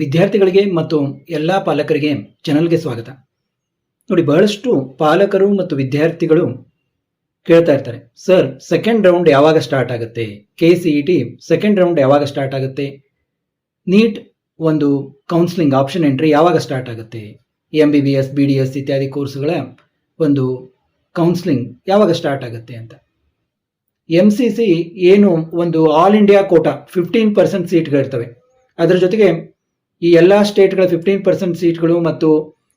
ವಿದ್ಯಾರ್ಥಿಗಳಿಗೆ ಮತ್ತು ಎಲ್ಲ ಪಾಲಕರಿಗೆ ಚಾನಲ್ಗೆ ಸ್ವಾಗತ. ನೋಡಿ, ಬಹಳಷ್ಟು ಪಾಲಕರು ಮತ್ತು ವಿದ್ಯಾರ್ಥಿಗಳು ಕೇಳ್ತಾ ಇರ್ತಾರೆ, ಸರ್ ಸೆಕೆಂಡ್ ರೌಂಡ್ ಯಾವಾಗ ಸ್ಟಾರ್ಟ್ ಆಗುತ್ತೆ, KCET ಸೆಕೆಂಡ್ ರೌಂಡ್ ಯಾವಾಗ ಸ್ಟಾರ್ಟ್ ಆಗುತ್ತೆ, ನೀಟ್ ಒಂದು ಕೌನ್ಸಿಲಿಂಗ್ ಆಪ್ಷನ್ ಎಂಟ್ರಿ ಯಾವಾಗ ಸ್ಟಾರ್ಟ್ ಆಗುತ್ತೆ, MBBS BDS ಇತ್ಯಾದಿ ಕೋರ್ಸ್ಗಳ ಒಂದು ಕೌನ್ಸಿಲಿಂಗ್ ಯಾವಾಗ ಸ್ಟಾರ್ಟ್ ಆಗುತ್ತೆ ಅಂತ. MCC ಏನು ಒಂದು ಆಲ್ ಇಂಡಿಯಾ ಕೋಟಾ 15% ಸೀಟ್ಗಳಿರ್ತವೆ, ಅದರ ಜೊತೆಗೆ ಈ ಎಲ್ಲ ಸ್ಟೇಟ್ಗಳ 15% ಸೀಟ್ಗಳು ಮತ್ತು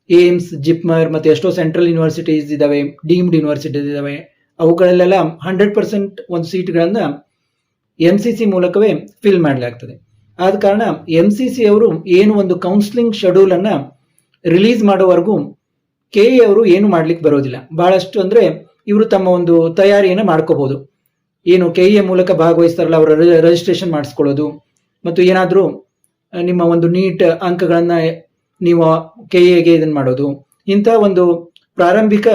ಏಮ್ಸ್, ಜಿಪ್ಮರ್ ಮತ್ತು ಎಷ್ಟೋ ಸೆಂಟ್ರಲ್ ಯೂನಿವರ್ಸಿಟೀಸ್ ಇದ್ದಾವೆ, ಡೀಮ್ಡ್ ಯೂನಿವರ್ಸಿಟೀಸ್ ಇದ್ದಾವೆ, ಅವುಗಳಲ್ಲೆಲ್ಲ 100% ಒಂದು ಸೀಟ್ಗಳನ್ನ MCC ಮೂಲಕವೇ ಫಿಲ್ ಮಾಡಲಾಗ್ತದೆ. ಆದ ಕಾರಣ MCC ಅವರು ಏನು ಒಂದು ಕೌನ್ಸಿಲಿಂಗ್ ಶೆಡ್ಯೂಲ್ ಅನ್ನ ರಿಲೀಸ್ ಮಾಡೋವರೆಗೂ KE ಅವರು ಏನು ಮಾಡ್ಲಿಕ್ಕೆ ಬರೋದಿಲ್ಲ. ಬಹಳಷ್ಟು ಅಂದ್ರೆ ಇವರು ತಮ್ಮ ಒಂದು ತಯಾರಿಯನ್ನು ಮಾಡ್ಕೋಬಹುದು. ಏನು KE ಮೂಲಕ ಭಾಗವಹಿಸ್ತಾರಲ್ಲ, ಅವರ ರಿಜಿಸ್ಟ್ರೇಷನ್ ಮಾಡಿಸ್ಕೊಳ್ಳೋದು ಮತ್ತು ಏನಾದರೂ ನಿಮ್ಮ ಒಂದು ನೀಟ್ ಅಂಕಗಳನ್ನ ನೀವು KEಗೆ ಇದನ್ನ ಮಾಡೋದು, ಇಂಥ ಒಂದು ಪ್ರಾರಂಭಿಕ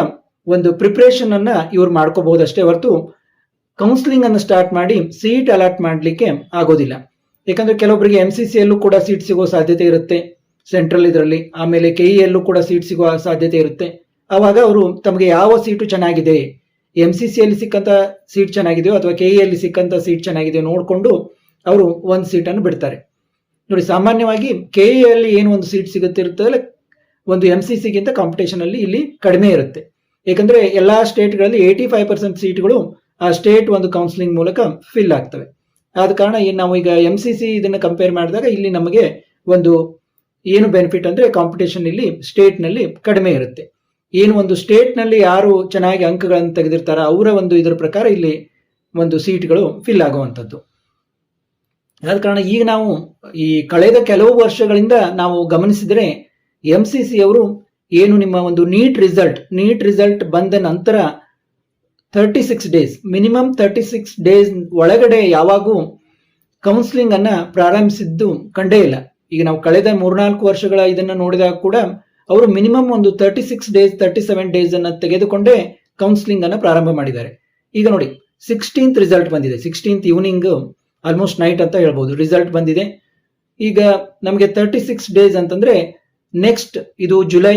ಒಂದು ಪ್ರಿಪ್ರೇಷನ್ ಅನ್ನ ಇವ್ರು ಮಾಡ್ಕೋಬಹುದು ಅಷ್ಟೇ ಹೊರತು ಕೌನ್ಸಿಲಿಂಗ್ ಅನ್ನು ಸ್ಟಾರ್ಟ್ ಮಾಡಿ ಸೀಟ್ ಅಲಾಟ್ ಮಾಡಲಿಕ್ಕೆ ಆಗೋದಿಲ್ಲ. ಯಾಕಂದ್ರೆ ಕೆಲವೊಬ್ಬರಿಗೆ MCCಯಲ್ಲೂ ಕೂಡ ಸೀಟ್ ಸಿಗೋ ಸಾಧ್ಯತೆ ಇರುತ್ತೆ, ಸೆಂಟ್ರಲ್ ಇದರಲ್ಲಿ, ಆಮೇಲೆ KEಯಲ್ಲೂ ಕೂಡ ಸೀಟ್ ಸಿಗುವ ಸಾಧ್ಯತೆ ಇರುತ್ತೆ. ಆವಾಗ ಅವರು ತಮಗೆ ಯಾವ ಸೀಟು ಚೆನ್ನಾಗಿದೆ, MCCಯಲ್ಲಿ ಸಿಕ್ಕಂತ ಸೀಟ್ ಚೆನ್ನಾಗಿದೆಯೋ ಅಥವಾ KEಯಲ್ಲಿ ಸಿಕ್ಕಂತ ಸೀಟ್ ಚೆನ್ನಾಗಿದೆಯೋ ನೋಡಿಕೊಂಡು ಅವರು ಒಂದು ಸೀಟನ್ನು ಬಿಡ್ತಾರೆ. ನೋಡಿ, ಸಾಮಾನ್ಯವಾಗಿ KEಯಲ್ಲಿ ಏನು ಒಂದು ಸೀಟ್ ಸಿಗುತ್ತಿರುತ್ತಲ್ಲ, ಒಂದು MCCಗಿಂತ ಕಾಂಪಿಟೇಷನ್ ಅಲ್ಲಿ ಇಲ್ಲಿ ಕಡಿಮೆ ಇರುತ್ತೆ. ಯಾಕಂದ್ರೆ ಎಲ್ಲಾ ಸ್ಟೇಟ್ಗಳಲ್ಲಿ 85% ಸೀಟ್ಗಳು ಆ ಸ್ಟೇಟ್ ಒಂದು ಕೌನ್ಸಿಲಿಂಗ್ ಮೂಲಕ ಫಿಲ್ ಆಗ್ತವೆ. ಆದ ಕಾರಣ ನಾವು ಈಗ MCC ಇದನ್ನ ಕಂಪೇರ್ ಮಾಡಿದಾಗ ಇಲ್ಲಿ ನಮಗೆ ಒಂದು ಏನು ಬೆನಿಫಿಟ್ ಅಂದ್ರೆ ಕಾಂಪಿಟೇಷನ್ ಇಲ್ಲಿ ಸ್ಟೇಟ್ ನಲ್ಲಿ ಕಡಿಮೆ ಇರುತ್ತೆ. ಏನು ಒಂದು ಸ್ಟೇಟ್ ನಲ್ಲಿ ಯಾರು ಚೆನ್ನಾಗಿ ಅಂಕಗಳನ್ನು ತೆಗೆದಿರ್ತಾರ ಅವರ ಒಂದು ಇದರ ಪ್ರಕಾರ ಇಲ್ಲಿ ಒಂದು ಸೀಟ್ಗಳು ಫಿಲ್ ಆಗುವಂಥದ್ದು. ಆದ ಕಾರಣ ಈಗ ನಾವು ಈ ಕಳೆದ ಕೆಲವು ವರ್ಷಗಳಿಂದ ನಾವು ಗಮನಿಸಿದರೆ MCC ಅವರು ಏನು ನಿಮ್ಮ ಒಂದು ನೀಟ್ ರಿಸಲ್ಟ್ ಬಂದ ನಂತರ 36 ಡೇಸ್, ಮಿನಿಮಮ್ 36 ಡೇಸ್ ಒಳಗಡೆ ಯಾವಾಗೂ ಕೌನ್ಸಿಲಿಂಗ್ ಅನ್ನ ಪ್ರಾರಂಭಿಸಿದ್ದು ಕಂಡೇ ಇಲ್ಲ. ಈಗ ನಾವು ಕಳೆದ 3-4 ವರ್ಷಗಳ ಇದನ್ನ ನೋಡಿದಾಗ ಕೂಡ ಅವರು ಮಿನಿಮಮ್ ಒಂದು 36 ಡೇಸ್ 37 ಡೇಸ್ ಅನ್ನ ತೆಗೆದುಕೊಂಡೇ ಕೌನ್ಸಿಲಿಂಗ್ ಅನ್ನ ಪ್ರಾರಂಭ ಮಾಡಿದ್ದಾರೆ. ಈಗ ನೋಡಿ, 16th ರಿಸಲ್ಟ್ ಬಂದಿದೆ, 16th ಈವ್ನಿಂಗ್ ಆಲ್ಮೋಸ್ಟ್ ನೈಟ್ ಅಂತ ಹೇಳ್ಬೋದು ರಿಸಲ್ಟ್ ಬಂದಿದೆ. ಈಗ ನಮಗೆ 36 ಡೇಸ್ ಅಂತಂದ್ರೆ ನೆಕ್ಸ್ಟ್ ಇದು ಜುಲೈ,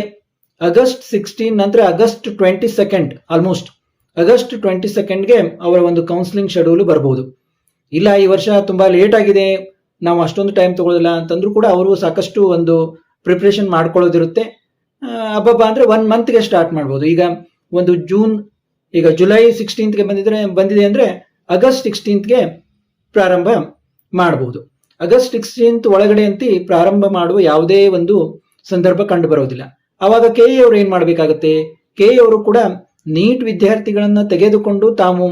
ಆಗಸ್ಟ್ 16 ನಂತರ ಆಗಸ್ಟ್ 22 ಆಲ್ಮೋಸ್ಟ್ ಆಗಸ್ಟ್ 22ಗೆ ಅವರ ಒಂದು ಕೌನ್ಸಿಲಿಂಗ್ ಶೆಡ್ಯೂಲ್ ಬರ್ಬೋದು. ಇಲ್ಲ ಈ ವರ್ಷ ತುಂಬಾ ಲೇಟ್ ಆಗಿದೆ, ನಾವು ಅಷ್ಟೊಂದು ಟೈಮ್ ತಗೊಳ್ಳೋದಿಲ್ಲ ಅಂತಂದ್ರೂ ಕೂಡ ಅವರು ಸಾಕಷ್ಟು ಒಂದು ಪ್ರಿಪ್ರೇಷನ್ ಮಾಡ್ಕೊಳ್ಳೋದಿರುತ್ತೆ. ಹಬ್ಬ ಅಂದ್ರೆ 1 ಮಂತ್ಗೆ ಸ್ಟಾರ್ಟ್ ಮಾಡ್ಬೋದು. ಈಗ ಒಂದು ಈಗ ಜುಲೈ 16ಗೆ ಬಂದಿದೆ ಅಂದ್ರೆ ಆಗಸ್ಟ್ 16ಗೆ ಪ್ರಾರಂಭ ಮಾಡಬಹುದು. ಆಗಸ್ಟ್ 16 ಒಳಗಡೆ ಅಂತ ಪ್ರಾರಂಭ ಮಾಡುವ ಯಾವುದೇ ಒಂದು ಸಂದರ್ಭ ಕಂಡು ಬರೋದಿಲ್ಲ. ಆವಾಗ KE ಅವರು ಏನ್ ಮಾಡ್ಬೇಕಾಗತ್ತೆ, KE ಅವರು ಕೂಡ ನೀಟ್ ವಿದ್ಯಾರ್ಥಿಗಳನ್ನ ತೆಗೆದುಕೊಂಡು ತಾವು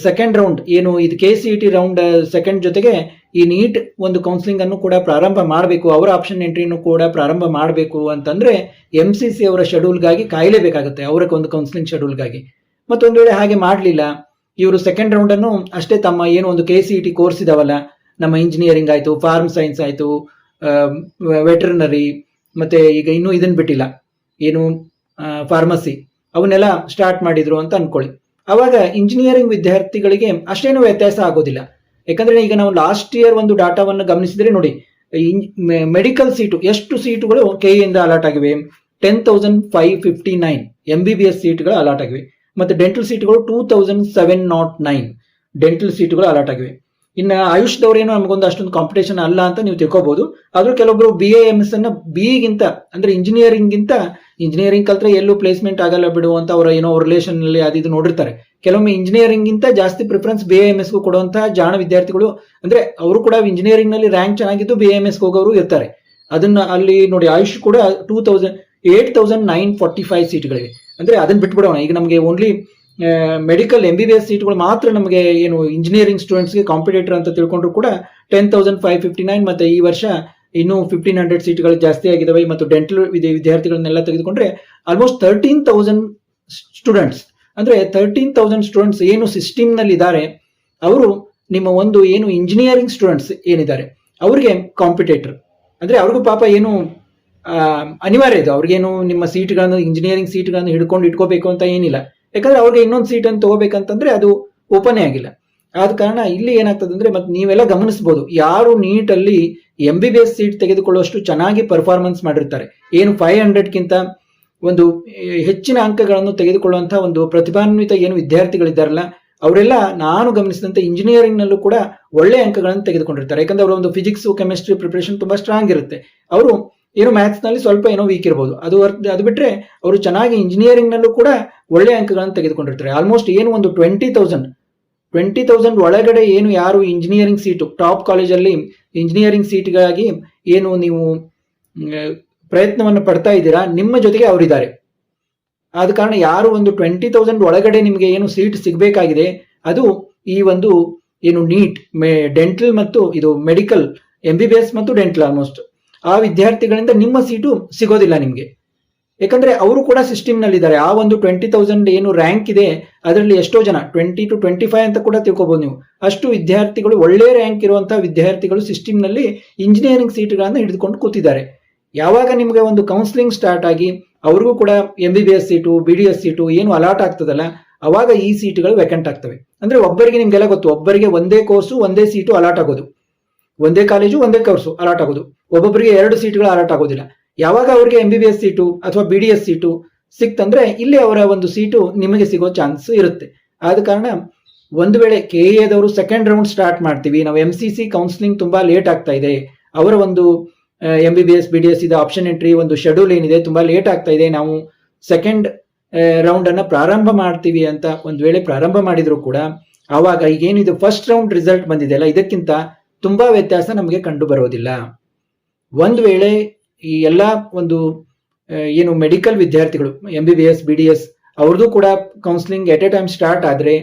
ಸೆಕೆಂಡ್ ರೌಂಡ್ ಏನು ಇದು KCET ರೌಂಡ್ ಸೆಕೆಂಡ್ ಜೊತೆಗೆ ಈ ನೀಟ್ ಒಂದು ಕೌನ್ಸಿಲಿಂಗ್ ಅನ್ನು ಕೂಡ ಪ್ರಾರಂಭ ಮಾಡಬೇಕು, ಅವರ ಆಪ್ಷನ್ ಎಂಟ್ರಿಯನ್ನು ಕೂಡ ಪ್ರಾರಂಭ ಮಾಡಬೇಕು ಅಂತಂದ್ರೆ MCC ಅವರ ಶೆಡ್ಯೂಲ್ಗಾಗಿ ಕಾಯಲೇಬೇಕಾಗುತ್ತೆ, ಅವರ ಒಂದು ಕೌನ್ಸಿಲಿಂಗ್ ಶೆಡ್ಯೂಲ್ಗಾಗಿ. ಮತ್ತೊಂದು ವೇಳೆ ಹಾಗೆ ಮಾಡಲಿಲ್ಲ, ಇವರು ಸೆಕೆಂಡ್ ರೌಂಡ್ ಅನ್ನು ಅಷ್ಟೇ ತಮ್ಮ ಏನು ಒಂದು KCET ಕೋರ್ಸ್ ಇದಾವಲ್ಲ, ನಮ್ಮ ಇಂಜಿನಿಯರಿಂಗ್ ಆಯ್ತು, ಫಾರ್ಮ್ ಸೈನ್ಸ್ ಆಯ್ತು, ವೆಟರ್ನರಿ, ಮತ್ತೆ ಈಗ ಇನ್ನೂ ಇದನ್ನ ಬಿಟ್ಟಿಲ್ಲ ಏನು ಫಾರ್ಮಸಿ, ಅವನ್ನೆಲ್ಲ ಸ್ಟಾರ್ಟ್ ಮಾಡಿದ್ರು ಅಂತ ಅನ್ಕೊಳ್ಳಿ. ಅವಾಗ ಇಂಜಿನಿಯರಿಂಗ್ ವಿದ್ಯಾರ್ಥಿಗಳಿಗೆ ಅಷ್ಟೇನು ವ್ಯತ್ಯಾಸ ಆಗೋದಿಲ್ಲ. ಯಾಕಂದ್ರೆ ಈಗ ನಾವು ಲಾಸ್ಟ್ ಇಯರ್ ಒಂದು ಡಾಟಾವನ್ನು ಗಮನಿಸಿದ್ರೆ ನೋಡಿ, ಮೆಡಿಕಲ್ ಸೀಟು ಎಷ್ಟು ಸೀಟುಗಳು KEಯಿಂದ ಅಲಾಟ್ ಆಗಿವೆ, 10,559 MBBS ಸೀಟ್ಗಳು ಅಲಾಟ್ ಆಗಿವೆ. ಮತ್ತೆ ಡೆಂಟಲ್ ಸೀಟ್ಗಳು 2,709 ಡೆಂಟಲ್ ಸೀಟ್ಗಳು ಅಲಾಟ್ ಆಗಿವೆ. ಇನ್ನು ಆಯುಷ್ದವ್ರೇನು ನಮಗೊಂದು ಅಷ್ಟೊಂದು ಕಾಂಪಿಟೇಷನ್ ಅಲ್ಲ ಅಂತ ನೀವು ತಿಳ್ಕೊಬಹುದು. ಆದ್ರೂ ಕೆಲವೊಬ್ರು BAMS ಅನ್ನ BEಗಿಂತ ಅಂದ್ರೆ ಇಂಜಿನಿಯರಿಂಗ್ ಕಲ್ತ್ರೆ ಎಲ್ಲೂ ಪ್ಲೇಸ್ಮೆಂಟ್ ಆಗಲ್ಲ ಬಿಡು ಅಂತ ಅವರ ಏನೋ ರಿಲೇಷನ್ ಅಲ್ಲಿ ಅದು ನೋಡಿರ್ತಾರೆ. ಕೆಲವೊಮ್ಮೆ ಇಂಜಿನಿಯರಿಂಗ್ ಗಿಂತ ಜಾಸ್ತಿ ಪ್ರಿಫರೆನ್ಸ್ BAMSಗೂ ಕೊಡುವಂತಹ ಜಾಣ ವಿದ್ಯಾರ್ಥಿಗಳು, ಅಂದ್ರೆ ಅವರು ಕೂಡ ಇಂಜಿನಿಯರಿಂಗ್ ನಲ್ಲಿ ರ್ಯಾಂಕ್ ಚೆನ್ನಾಗಿದ್ದು BAMS ಹೋಗೋರು ಇರ್ತಾರೆ. ಅದನ್ನ ಅಲ್ಲಿ ನೋಡಿ, ಆಯುಷ್ ಕೂಡ 8,945 ಸೀಟ್ಗಳಿವೆ. ಅಂದ್ರೆ ಅದನ್ನ ಬಿಟ್ಬಿಡೋಣ, ಈಗ ನಮಗೆ ಓನ್ಲಿ ಮೆಡಿಕಲ್ MBBS ಸೀಟ್ಗಳು ಮಾತ್ರ ನಮಗೆ ಏನು ಇಂಜಿನಿಯರಿಂಗ್ ಸ್ಟೂಡೆಂಟ್ಸ್ಗೆ ಕಾಂಪಿಟೇಟರ್ ಅಂತ ತಿಳ್ಕೊಂಡ್ರು ಕೂಡ 10,559 ಮತ್ತೆ ಈ ವರ್ಷ ಇನ್ನೂ 1,500 ಸೀಟ್ಗಳು ಜಾಸ್ತಿ ಆಗಿದಾವೆ. ಮತ್ತು ಡೆಂಟಲ್ ವಿದ್ಯಾರ್ಥಿಗಳನ್ನೆಲ್ಲ ತೆಗೆದುಕೊಂಡ್ರೆ ಆಲ್ಮೋಸ್ಟ್ 13,000 ಸ್ಟೂಡೆಂಟ್ಸ್, ಅಂದ್ರೆ 13,000 ಸ್ಟೂಡೆಂಟ್ಸ್ ಏನು ಸಿಸ್ಟಮ್ ನಲ್ಲಿ ಇದ್ದಾರೆ, ಅವರು ನಿಮ್ಮ ಒಂದು ಏನು ಇಂಜಿನಿಯರಿಂಗ್ ಸ್ಟೂಡೆಂಟ್ಸ್ ಏನಿದ್ದಾರೆ ಅವ್ರಿಗೆ ಕಾಂಪಿಟೇಟರ್. ಅಂದ್ರೆ ಅವ್ರಿಗೂ ಪಾಪ ಏನು ಅನಿವಾರ್ಯ ಇದೆ, ಅವ್ರಿಗೇನು ನಿಮ್ಮ ಸೀಟ್ಗಳನ್ನು ಇಂಜಿನಿಯರಿಂಗ್ ಸೀಟ್ಗಳನ್ನು ಹಿಡ್ಕೊಂಡು ಇಟ್ಕೋಬೇಕು ಅಂತ ಏನಿಲ್ಲ. ಯಾಕಂದ್ರೆ ಅವ್ರಿಗೆ ಇನ್ನೊಂದು ಸೀಟ್ ಅನ್ನು ತಗೋಬೇಕಂತಂದ್ರೆ ಅದು ಓಪನ್ ಆಗಿಲ್ಲ. ಆದ ಕಾರಣ ಇಲ್ಲಿ ಏನಾಗ್ತದೆ ಅಂದ್ರೆ ಮತ್ತೆ ನೀವೆಲ್ಲ ಗಮನಿಸಬಹುದು, ಯಾರು ನೀಟಲ್ಲಿ MBBS ಸೀಟ್ ತೆಗೆದುಕೊಳ್ಳುವಷ್ಟು ಚೆನ್ನಾಗಿ ಪರ್ಫಾರ್ಮೆನ್ಸ್ ಮಾಡಿರ್ತಾರೆ, ಏನು 500ಕ್ಕಿಂತ ಒಂದು ಹೆಚ್ಚಿನ ಅಂಕಗಳನ್ನು ತೆಗೆದುಕೊಳ್ಳುವಂತಹ ಒಂದು ಪ್ರತಿಭಾನ್ವಿತ ಏನು ವಿದ್ಯಾರ್ಥಿಗಳಿದ್ದಾರಲ್ಲ, ಅವರೆಲ್ಲ ನಾನು ಗಮನಿಸಿದಂತೆ ಇಂಜಿನಿಯರಿಂಗ್ ನಲ್ಲೂ ಕೂಡ ಒಳ್ಳೆ ಅಂಕಗಳನ್ನು ತೆಗೆದುಕೊಂಡಿರ್ತಾರೆ. ಯಾಕಂದ್ರೆ ಅವರ ಒಂದು ಫಿಸಿಕ್ಸ್ ಕೆಮಿಸ್ಟ್ರಿ ಪ್ರಿಪರೇಷನ್ ತುಂಬಾ ಸ್ಟ್ರಾಂಗ್ ಇರುತ್ತೆ. ಅವರು ಏನು ಮ್ಯಾಥ್ಸ್ ನಲ್ಲಿ ಸ್ವಲ್ಪ ಏನೋ ವೀಕ್ ಇರಬಹುದು, ಅದು ಬಿಟ್ರೆ ಅವರು ಚೆನ್ನಾಗಿ ಇಂಜಿನಿಯರಿಂಗ್ ನಲ್ಲೂ ಕೂಡ ಒಳ್ಳೆ ಅಂಕಗಳನ್ನು ತೆಗೆದುಕೊಂಡಿರ್ತಾರೆ. ಆಲ್ಮೋಸ್ಟ್ ಏನು ಒಂದು 20,000 ಒಳಗಡೆ ಏನು ಯಾರು ಇಂಜಿನಿಯರಿಂಗ್ ಸೀಟು ಟಾಪ್ ಕಾಲೇಜಲ್ಲಿ ಇಂಜಿನಿಯರಿಂಗ್ ಸೀಟ್ಗಾಗಿ ಏನು ನೀವು ಪ್ರಯತ್ನವನ್ನು ಪಡ್ತಾ ಇದ್ದೀರಾ, ನಿಮ್ಮ ಜೊತೆಗೆ ಅವರಿದ್ದಾರೆ. ಆದ ಕಾರಣ ಯಾರು ಒಂದು 20,000 ಒಳಗಡೆ ನಿಮಗೆ ಏನು ಸೀಟ್ ಸಿಗಬೇಕಾಗಿದೆ, ಅದು ಈ ಒಂದು ಏನು ನೀಟ್ ಡೆಂಟಲ್ ಮತ್ತು ಇದು ಮೆಡಿಕಲ್ MBBS ಮತ್ತು ಡೆಂಟಲ್ ಆಲ್ಮೋಸ್ಟ್ ಆ ವಿದ್ಯಾರ್ಥಿಗಳಿಂದ ನಿಮ್ಮ ಸೀಟು ಸಿಗೋದಿಲ್ಲ ನಿಮಗೆ. ಯಾಕಂದ್ರೆ ಅವರು ಕೂಡ ಸಿಸ್ಟಮ್ ನಲ್ಲಿ ಇದ್ದಾರೆ. ಆ ಒಂದು 20,000 ಏನು ರ್ಯಾಂಕ್ ಇದೆ ಅದರಲ್ಲಿ ಎಷ್ಟೋ ಜನ 20 to 25 ಅಂತ ಕೂಡ ತಿಳ್ಕೊಬಹುದು ನೀವು. ಅಷ್ಟು ವಿದ್ಯಾರ್ಥಿಗಳು, ಒಳ್ಳೆ ರ್ಯಾಂಕ್ ಇರುವಂತಹ ವಿದ್ಯಾರ್ಥಿಗಳು ಸಿಸ್ಟಮ್ ನಲ್ಲಿ ಇಂಜಿನಿಯರಿಂಗ್ ಸೀಟ್ಗಳನ್ನು ಹಿಡಿದುಕೊಂಡು ಕೂತಿದ್ದಾರೆ. ಯಾವಾಗ ನಿಮಗೆ ಒಂದು ಕೌನ್ಸಿಲಿಂಗ್ ಸ್ಟಾರ್ಟ್ ಆಗಿ ಅವ್ರಿಗೂ ಕೂಡ MBBS ಸೀಟು BDS ಸೀಟು ಏನು ಅಲಾಟ್ ಆಗ್ತದಲ್ಲ, ಅವಾಗ ಈ ಸೀಟುಗಳು ವೇಕೆಂಟ್ ಆಗ್ತವೆ. ಅಂದ್ರೆ ಒಬ್ಬರಿಗೆ ನಿಮ್ಗೆಲ್ಲ ಗೊತ್ತು, ಒಬ್ಬರಿಗೆ ಒಂದೇ ಕೋರ್ಸು ಒಂದೇ ಸೀಟು ಅಲಾಟ್ ಆಗೋದು, ಒಂದೇ ಕಾಲೇಜು ಒಂದೇ ಕೋರ್ಸು ಅಲಾಟ್ ಆಗೋದು, ಒಬ್ಬೊಬ್ಬರಿಗೆ 2 ಸೀಟ್ಗಳು ಅಲಾಟ್ ಆಗೋದಿಲ್ಲ. ಯಾವಾಗ ಅವರಿಗೆ MBBS ಸೀಟು ಅಥವಾ BDS ಸೀಟು ಸಿಕ್ತಂದ್ರೆ ಇಲ್ಲಿ ಅವರ ಒಂದು ಸೀಟು ನಿಮಗೆ ಸಿಗೋ ಚಾನ್ಸ್ ಇರುತ್ತೆ. ಆದ ಕಾರಣ ಒಂದು ವೇಳೆ KEAದವರು ಸೆಕೆಂಡ್ ರೌಂಡ್ ಸ್ಟಾರ್ಟ್ ಮಾಡ್ತೀವಿ, ನಾವು MCC ಕೌನ್ಸಿಲಿಂಗ್ ತುಂಬಾ ಲೇಟ್ ಆಗ್ತಾ ಇದೆ, ಅವರ ಒಂದು MBBS BDS ಇದು ಆಪ್ಷನ್ ಎಂಟ್ರಿ ಒಂದು ಶೆಡ್ಯೂಲ್ ಏನಿದೆ ತುಂಬಾ ಲೇಟ್ ಆಗ್ತಾ ಇದೆ, ನಾವು ಸೆಕೆಂಡ್ ರೌಂಡ್ ಅನ್ನ ಪ್ರಾರಂಭ ಮಾಡ್ತೀವಿ ಅಂತ ಒಂದು ವೇಳೆ ಪ್ರಾರಂಭ ಮಾಡಿದ್ರು ಕೂಡ ಆವಾಗ ಈಗೇನಿದು ಫಸ್ಟ್ ರೌಂಡ್ ರಿಸಲ್ಟ್ ಬಂದಿದೆಯಲ್ಲ, ಇದಕ್ಕಿಂತ ತುಂಬಾ ವ್ಯತ್ಯಾಸ ನಮಗೆ ಕಂಡು ಬರೋದಿಲ್ಲ. ಒಂದು ವೇಳೆ ಈ ಎಲ್ಲ ಒಂದು ಏನು ಮೆಡಿಕಲ್ ವಿದ್ಯಾರ್ಥಿಗಳು MBBS BDS ಅವ್ರದ್ದು ಕೂಡ counselling at a time start ಆದ್ರೆ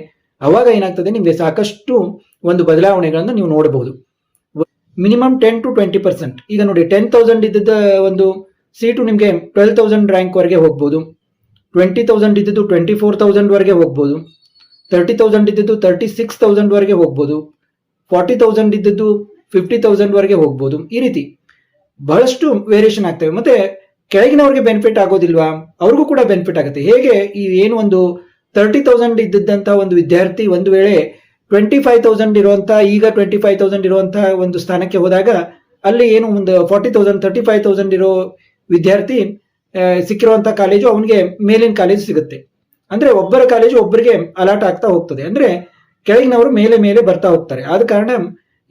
ಅವಾಗ ಏನಾಗ್ತದೆ, ನಿಮಗೆ ಸಾಕಷ್ಟು ಒಂದು ಬದಲಾವಣೆಗಳನ್ನು ನೀವು ನೋಡಬಹುದು. Minimum 10 to 20%. ಈಗ ನೋಡಿ 10,000 ಇದ್ದ ಒಂದು ಸೀಟು ನಿಮಗೆ 12,000 ರ್ಯಾಂಕ್ ವರೆಗೆ ಹೋಗ್ಬೋದು, 20,000 ಇದ್ದು 24,000 ವರೆಗೆ ಹೋಗ್ಬೋದು, 30,000 ಇದ್ದು 36,000 ವರೆಗೆ ಹೋಗ್ಬೋದು, 40,000 ಇದ್ದು 50,000 ವರೆಗೆ ಹೋಗ್ಬೋದು. ಈ ರೀತಿ ಬಹಳಷ್ಟು ವೇರಿಯೇಷನ್ ಆಗ್ತವೆ. ಮತ್ತೆ ಕೆಳಗಿನವ್ರಿಗೆ ಬೆನಿಫಿಟ್ ಆಗೋದಿಲ್ವಾ, ಅವ್ರಿಗೂ ಕೂಡ ಬೆನಿಫಿಟ್ ಆಗುತ್ತೆ. ಹೇಗೆ ಈ ಏನು ಒಂದು 30,000 ಇದ್ದಂತ ಒಂದು ವಿದ್ಯಾರ್ಥಿ ಒಂದು ವೇಳೆ 25,000 ಇರುವಂತಹ ಈಗ 25,000 ಇರುವಂತಹ ಒಂದು ಸ್ಥಾನಕ್ಕೆ ಹೋದಾಗ ಅಲ್ಲಿ ಏನು ಒಂದು 40,000 35,000 ಇರೋ ವಿದ್ಯಾರ್ಥಿ ಸಿಕ್ಕಿರುವಂತಹ ಕಾಲೇಜು ಅವನಿಗೆ ಮೇಲಿನ ಕಾಲೇಜು ಸಿಗುತ್ತೆ. ಅಂದ್ರೆ ಒಬ್ಬರ ಕಾಲೇಜು ಒಬ್ಬರಿಗೆ ಅಲಾಟ್ ಆಗ್ತಾ ಹೋಗ್ತದೆ. ಅಂದ್ರೆ ಕೆಳಗಿನವರು ಮೇಲೆ ಮೇಲೆ ಬರ್ತಾ ಹೋಗ್ತಾರೆ. ಆದ ಕಾರಣ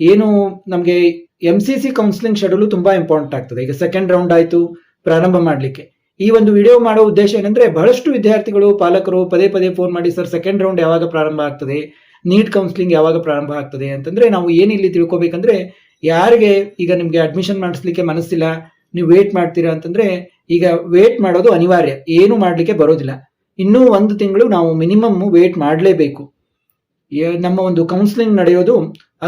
ಏನು ನಮಗೆ MCC ಕೌನ್ಸಿಲಿಂಗ್ ಶೆಡ್ಯೂಲ್ ತುಂಬಾ ಇಂಪಾರ್ಟೆಂಟ್ ಆಗ್ತದೆ. ಈಗ ಸೆಕೆಂಡ್ ರೌಂಡ್ ಆಯ್ತು ಪ್ರಾರಂಭ ಮಾಡ್ಲಿಕ್ಕೆ. ಈ ಒಂದು ವಿಡಿಯೋ ಮಾಡೋ ಉದ್ದೇಶ ಏನಂದ್ರೆ, ಬಹಳಷ್ಟು ವಿದ್ಯಾರ್ಥಿಗಳು ಪಾಲಕರು ಪದೇ ಪದೇ ಫೋನ್ ಮಾಡಿ, ಸರ್ ಸೆಕೆಂಡ್ ರೌಂಡ್ ಯಾವಾಗ ಪ್ರಾರಂಭ ಆಗ್ತದೆ, ನೀಟ್ ಕೌನ್ಸಿಲಿಂಗ್ ಯಾವಾಗ ಪ್ರಾರಂಭ ಆಗ್ತದೆ ಅಂತಂದ್ರೆ, ನಾವು ಏನಿಲ್ಲಿ ತಿಳ್ಕೊಬೇಕಂದ್ರೆ, ಯಾರಿಗೆ ಈಗ ನಿಮ್ಗೆ ಅಡ್ಮಿಷನ್ ಮಾಡಿಸ್ಲಿಕ್ಕೆ ಮನಸ್ಸಿಲ್ಲ, ನೀವು ವೇಟ್ ಮಾಡ್ತೀರಾ ಅಂತಂದ್ರೆ ಈಗ ವೇಟ್ ಮಾಡೋದು ಅನಿವಾರ್ಯ, ಏನು ಮಾಡ್ಲಿಕ್ಕೆ ಬರೋದಿಲ್ಲ. ಇನ್ನೂ 1 ತಿಂಗಳು ನಾವು ಮಿನಿಮಮ್ ವೇಟ್ ಮಾಡಲೇಬೇಕು. ನಮ್ಮ ಒಂದು ಕೌನ್ಸಿಲಿಂಗ್ ನಡೆಯೋದು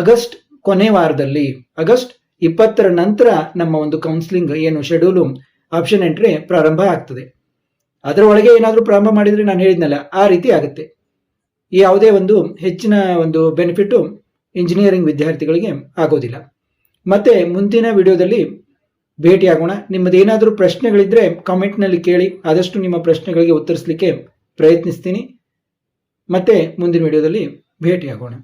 ಆಗಸ್ಟ್ ಕೊನೆ ವಾರದಲ್ಲಿ, ಆಗಸ್ಟ್ 20ರ ನಂತರ ನಮ್ಮ ಒಂದು ಕೌನ್ಸಿಲಿಂಗ್ ಏನು ಶೆಡ್ಯೂಲು ಆಪ್ಷನ್ ಎಂಟ್ರಿ ಪ್ರಾರಂಭ ಆಗ್ತದೆ. ಅದರ ಒಳಗೆ ಏನಾದರೂ ಪ್ರಾರಂಭ ಮಾಡಿದ್ರೆ ನಾನು ಹೇಳಿದ್ನಲ್ಲ ಆ ರೀತಿ ಆಗುತ್ತೆ. ಯಾವುದೇ ಒಂದು ಹೆಚ್ಚಿನ ಒಂದು ಬೆನಿಫಿಟ್ ಇಂಜಿನಿಯರಿಂಗ್ ವಿದ್ಯಾರ್ಥಿಗಳಿಗೆ ಆಗೋದಿಲ್ಲ. ಮತ್ತೆ ಮುಂದಿನ ವಿಡಿಯೋದಲ್ಲಿ ಭೇಟಿಯಾಗೋಣ. ನಿಮ್ಮದೇನಾದರೂ ಪ್ರಶ್ನೆಗಳಿದ್ರೆ ಕಾಮೆಂಟ್ನಲ್ಲಿ ಕೇಳಿ, ಆದಷ್ಟು ನಿಮ್ಮ ಪ್ರಶ್ನೆಗಳಿಗೆ ಉತ್ತರಿಸಲಿಕ್ಕೆ ಪ್ರಯತ್ನಿಸ್ತೀನಿ. ಮತ್ತೆ ಮುಂದಿನ ವಿಡಿಯೋದಲ್ಲಿ ಭೇಟಿಯಾಗೋಣ.